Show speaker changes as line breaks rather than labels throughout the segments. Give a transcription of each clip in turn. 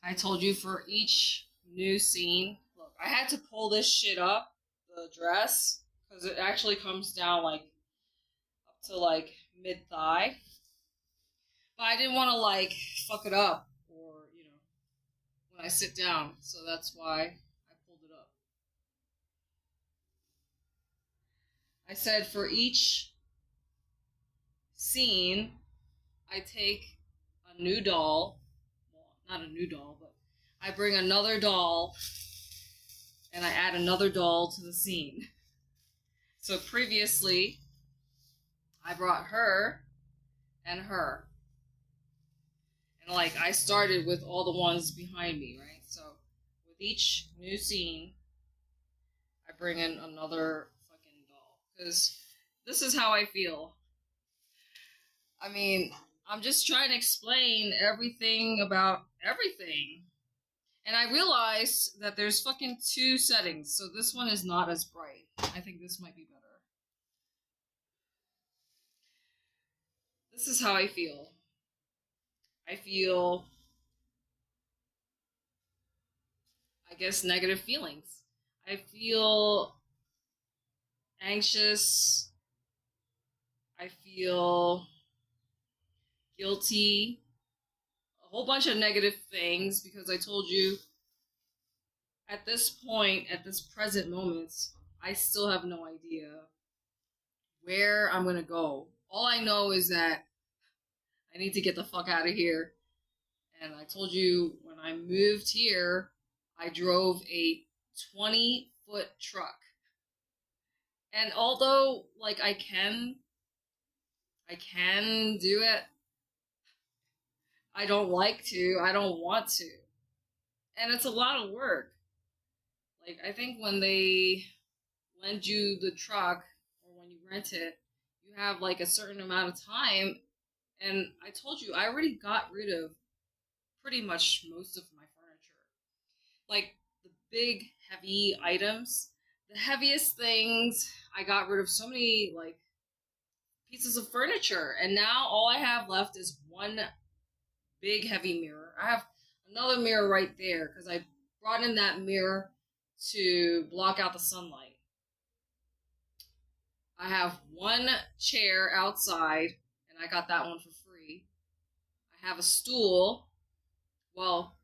I told you for each new scene, look, I had to pull this shit up, the dress, because it actually comes down like up to like mid thigh. But I didn't want to like fuck it up or, when I sit down. So that's why I pulled it up. I said for each scene, I take a new doll. Well, not a new doll, but I bring another doll and I add another doll to the scene. So previously, I brought her and her. And like, I started with all the ones behind me, right? So with each new scene, I bring in another fucking doll. Because this is how I feel. I mean, I'm just trying to explain everything about everything. And I realized that there's fucking 2 settings, so this one is not as bright. I think this might be better. This is how I feel. I feel, I guess, negative feelings. I feel anxious. I feel guilty. A whole bunch of negative things because I told you at this point, at this present moment, I still have no idea where I'm going to go. All I know is that I need to get the fuck out of here. And I told you when I moved here, I drove a 20-foot truck. And although, like, I can do it, I don't like to, I don't want to. And it's a lot of work. Like, I think when they lend you the truck, or when you rent it, you have, like, a certain amount of time. And I told you, I already got rid of pretty much most of my furniture. Like, the big, heavy items, the heaviest things, I got rid of so many, like, pieces of furniture. And now all I have left is one big, heavy mirror. I have another mirror right there, because I brought in that mirror to block out the sunlight. I have one chair outside, and I got that one for free. I have a stool. Well,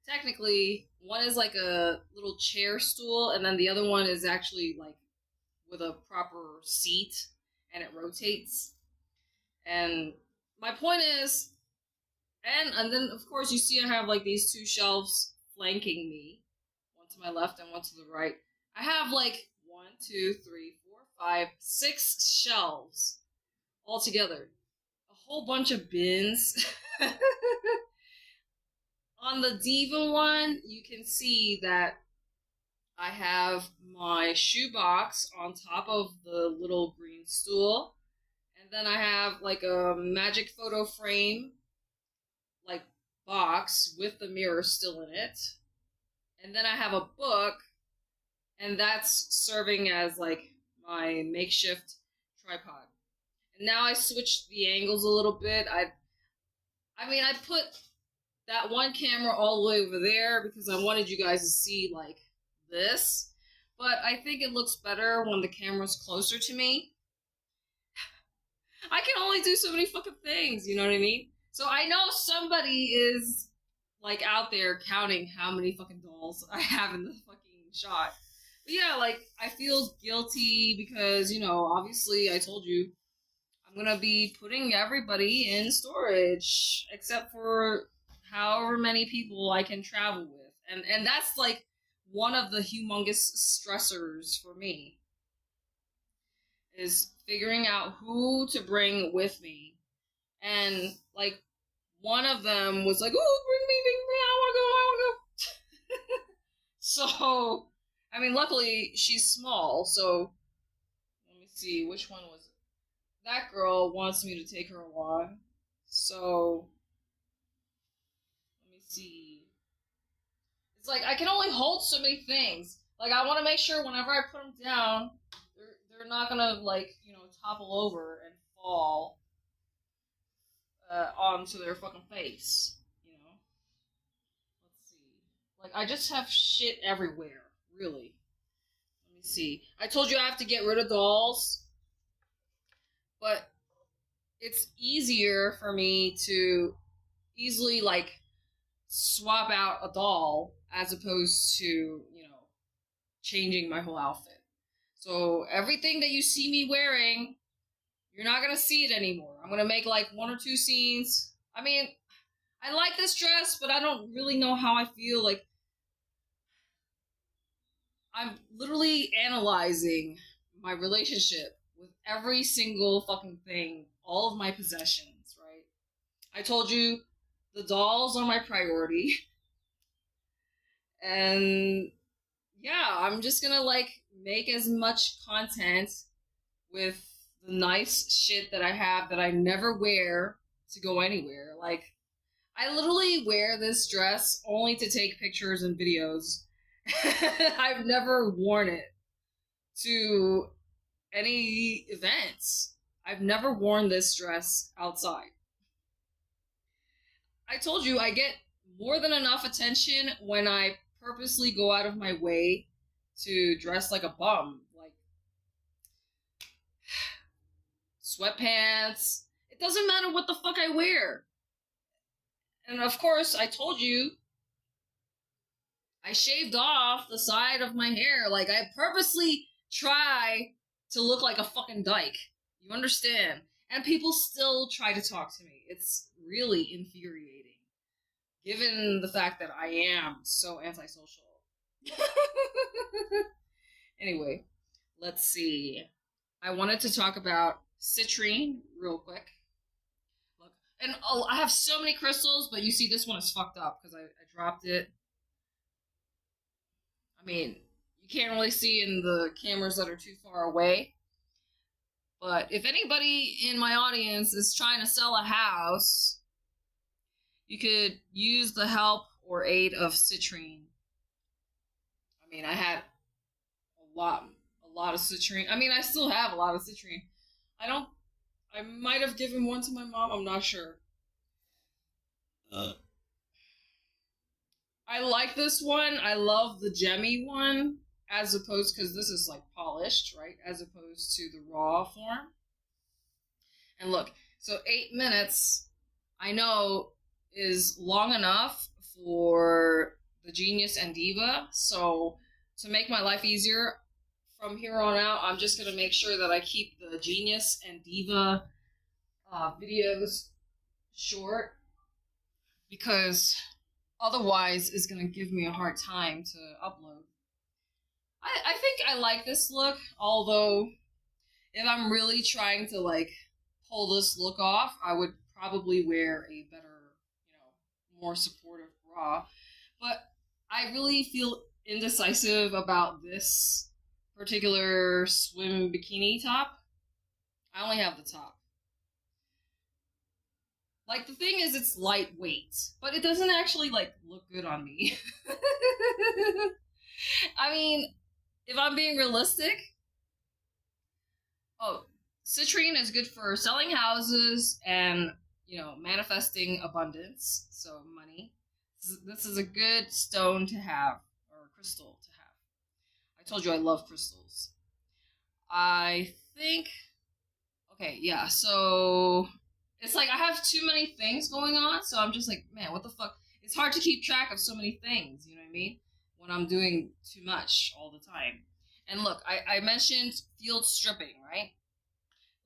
technically, one is like a little chair stool, and then the other one is actually like with a proper seat, and it rotates. And my point is, and then of course you see I have like these 2 shelves flanking me, one to my left and one to the right. I have like 1, 2, 3, 4, 5, 6 shelves all together. A whole bunch of bins. On the Diva one, you can see that I have my shoebox on top of the little green stool. And then I have like a magic photo frame, like, box with the mirror still in it. And then I have a book, and that's serving as like my makeshift tripod. And now I switched the angles a little bit. I put that one camera all the way over there because I wanted you guys to see like this. But I think it looks better when the camera's closer to me. I can only do so many fucking things, you know what I mean? So I know somebody is like out there counting how many fucking dolls I have in the fucking shot. But yeah, like, I feel guilty because, obviously I told you I'm gonna be putting everybody in storage except for however many people I can travel with. And that's like one of the humongous stressors for me, is figuring out who to bring with me. And like, one of them was like, "Oh, bring me, I wanna go. So, I mean, luckily she's small, so let me see, which one was it? That girl wants me to take her along, so let me see. It's like, I can only hold so many things. Like, I want to make sure whenever I put them down, they're not gonna, like, topple over and fall onto their fucking face, Let's Like, I just have shit everywhere, really. Let me see. I told you I have to get rid of dolls, but it's easier for me to easily, like, swap out a doll as opposed to, changing my whole outfit. So everything that you see me wearing, you're not gonna see it anymore. I'm gonna make like 1 or 2 scenes. I mean, I like this dress, but I don't really know how I feel. Like, I'm literally analyzing my relationship with every single fucking thing, all of my possessions, right? I told you the dolls are my priority. And yeah, I'm just gonna like make as much content with the nice shit that I have that I never wear to go anywhere. Like, I literally wear this dress only to take pictures and videos. I've never worn it to any events. I've never worn this dress outside. I told you I get more than enough attention when I purposely go out of my way to dress like a bum. Like, sweatpants. It doesn't matter what the fuck I wear. And of course, I told you I shaved off the side of my hair. Like, I purposely try to look like a fucking dyke. You understand? And people still try to talk to me. It's really infuriating, given the fact that I am so antisocial. Anyway, let's see. I wanted to talk about citrine real quick. Look, and I have so many crystals, but you see this one is fucked up because I dropped it. I mean, you can't really see in the cameras that are too far away. But if anybody in my audience is trying to sell a house, you could use the help or aid of citrine. I mean, I had a lot of citrine. I mean, I still have a lot of citrine. I might have given one to my mom, I'm not sure. I like this one. I love the gemmy one, as opposed, because this is like polished, right? As opposed to the raw form. And look, so 8 minutes, I know, is long enough for the Genius and Diva. So to make my life easier, from here on out, I'm just going to make sure that I keep the Genius and Diva videos short, because otherwise it's going to give me a hard time to upload. I think I like this look, although if I'm really trying to like pull this look off, I would probably wear a better, more supportive bra. But I really feel indecisive about this particular swim bikini top. I only have the top. Like, the thing is, it's lightweight, but it doesn't actually, like, look good on me. I mean, if I'm being realistic, citrine is good for selling houses and, manifesting abundance, so money. This is a good stone to have, or crystal to have. I told you I love crystals. I think, okay, yeah, so it's like I have too many things going on, so I'm just like, man, what the fuck? It's hard to keep track of so many things, you know what I mean? When I'm doing too much all the time. And look, I mentioned field stripping, right?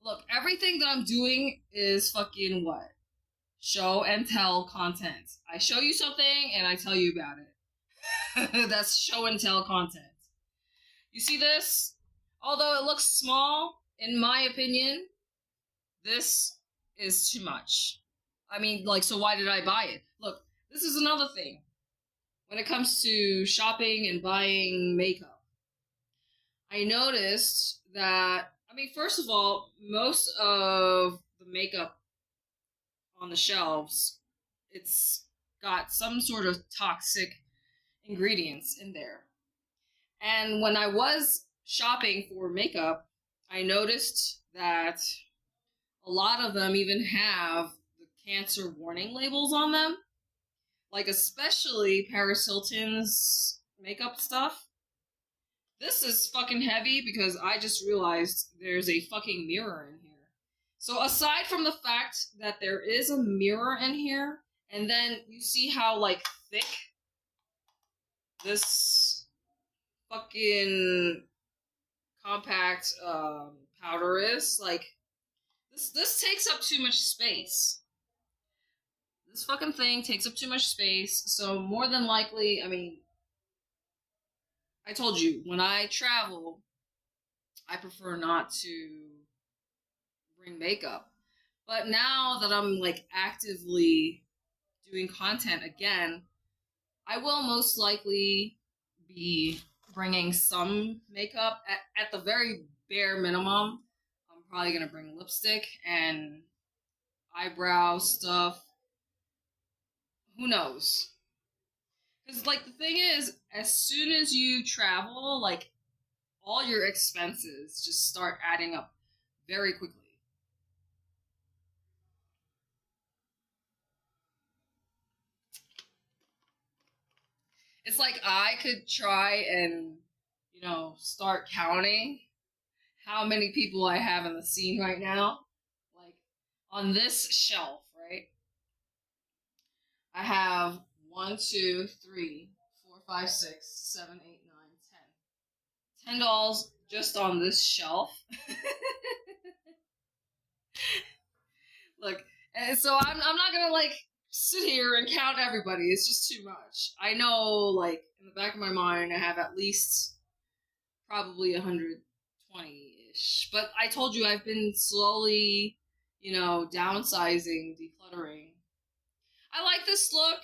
Look, everything that I'm doing is fucking what? Show and tell content. I show you something and I tell you about it. That's show and tell content. You see this? Although it looks small, in my opinion, this is too much. I mean, like, so why did I buy it? Look, this is another thing. When it comes to shopping and buying makeup, I noticed that, I mean, first of all, most of the makeup on the shelves, it's got some sort of toxic ingredients in there. And when I was shopping for makeup, I noticed that a lot of them even have the cancer warning labels on them. Like, especially Paris Hilton's makeup stuff. This is fucking heavy because I just realized there's a fucking mirror in here. So aside from the fact that there is a mirror in here, and then you see how, like, thick this fucking compact powder is, like, this takes up too much space. This fucking thing takes up too much space, so more than likely, I mean, I told you, when I travel, I prefer not to bring makeup. But now that I'm, like, actively doing content again, I will most likely be bringing some makeup. At the very bare minimum, I'm probably gonna bring lipstick and eyebrow stuff. Who knows? Because, like, the thing is, as soon as you travel, like, all your expenses just start adding up very quickly. It's like I could try and, start counting how many people I have in the scene right now. Like, on this shelf, right? I have 1, 2, 3, 4, 5, 6, 7, 8, 9, 10. 10 dolls just on this shelf. Look, and so I'm not gonna, like, sit here and count everybody. It's just too much. I know, like, in the back of my mind, I have at least probably 120-ish. But I told you I've been slowly, downsizing, decluttering. I like this look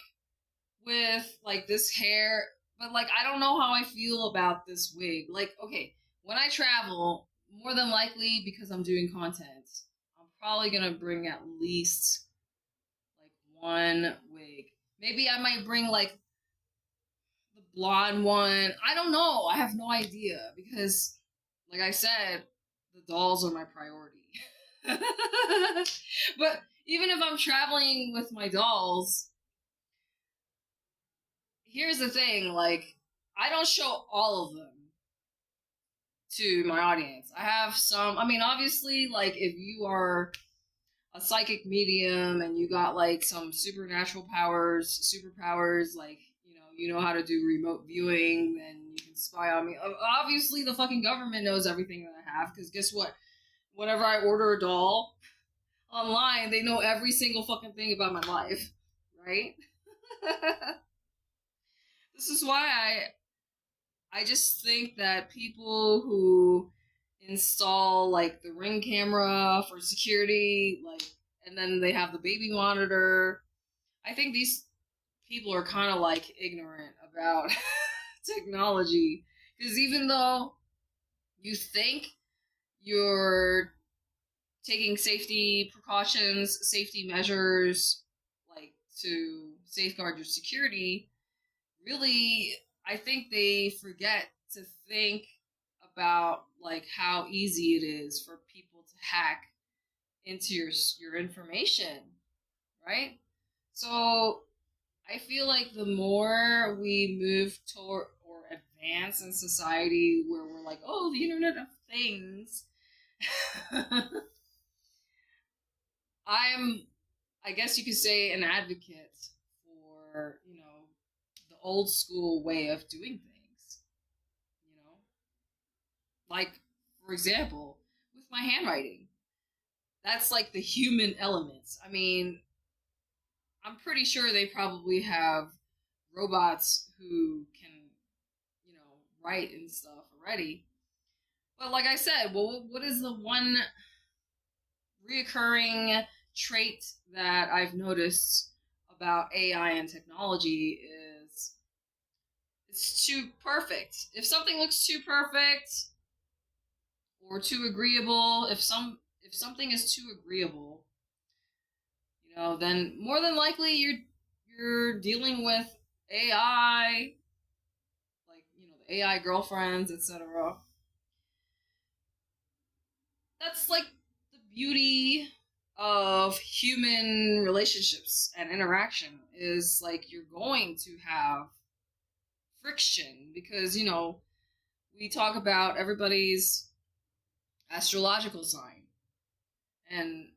with, like, this hair, but, like, I don't know how I feel about this wig. Like, okay, when I travel, more than likely, because I'm doing content, I'm probably gonna bring at least, like, one wig. Maybe I might bring, like, the blonde one. I don't know. I have no idea because, like I said, the dolls are my priority. But even if I'm traveling with my dolls, here's the thing, like, I don't show all of them to my audience. I have some, I mean, obviously, like, if you are a psychic medium and you got, like, some supernatural powers, superpowers, like, you know how to do remote viewing, then you can spy on me. Obviously, the fucking government knows everything that I have, because guess what? Whenever I order a doll online, they know every single fucking thing about my life, right? This is why I just think that people who install, like, the Ring camera for security, like, and then they have the baby monitor, I think these people are kind of, like, ignorant about technology. Because even though you think you're taking safety precautions, safety measures, like, to safeguard your security, really, I think they forget to think about, like, how easy it is for people to hack into your information, right? So I feel like the more we move toward or advance in society where we're like, oh, the Internet of Things, I guess you could say, an advocate for, the old school way of doing things, you know? Like, for example, with my handwriting. That's, like, the human element. I mean, I'm pretty sure they probably have robots who can, write and stuff already. But like I said, well, what is the one reoccurring trait that I've noticed about AI and technology is it's too perfect. If something looks too perfect or too agreeable, if something is too agreeable, then more than likely you're dealing with AI, like, the AI girlfriends, etc. That's, like, the beauty of human relationships and interaction is like you're going to have friction because, we talk about everybody's astrological sign. And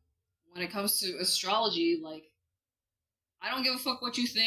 when it comes to astrology, like, I don't give a fuck what you think.